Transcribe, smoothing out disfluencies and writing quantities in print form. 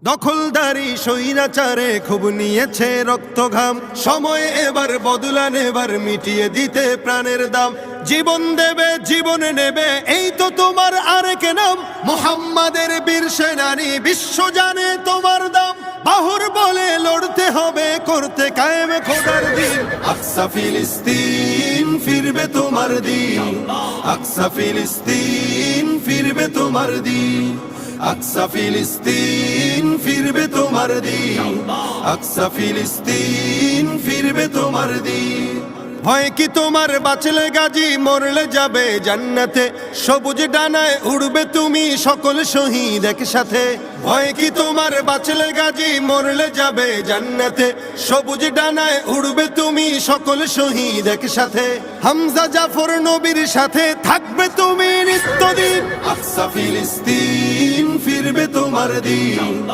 দখলদারি স্বৈরাচারে খুব নিয়েছে রক্তঘাম, সময় এবার বদলা নেবার, মিটিয়ে দিতে প্রাণের দাম। জীবন দেবে জীবন নেবে, এই তো তোমার আরেক নাম। মুহাম্মাদের বীর সেনানী, বিশ্ব জানে তোমার দাম। বাহুর বলে লড়তে হবে, করতে কায়েম খোদার দিন। আকসা ফিলিস্তিন ফিরবে তোমার দিন, আকসা ফিলিস্তিন ফিরবে তোমার দিন, আকসা ফিলিস্তিন ফিরবে তোমার দিন, আকসা ফিলিস্তিন ফিরবে তোমার দিন। ভয় কি তোমার, বাঁচলে গাজী মরলে যাবে জান্নাতে। সবুজ ডানায় উড়বে তুমি সকল শহীদ একসাথে। ভয় কি তোমার, বাঁচলে গাজী মরলে যাবে জান্নাতে। সবুজ ডানায় উড়বে তুমি সকল শহীদ একসাথে। হামজা জাফর নবীর সাথে থাকবে তুমি নিত্যদিন। আকসা ফিলিস্তিন ফিরবে তোমার দিন।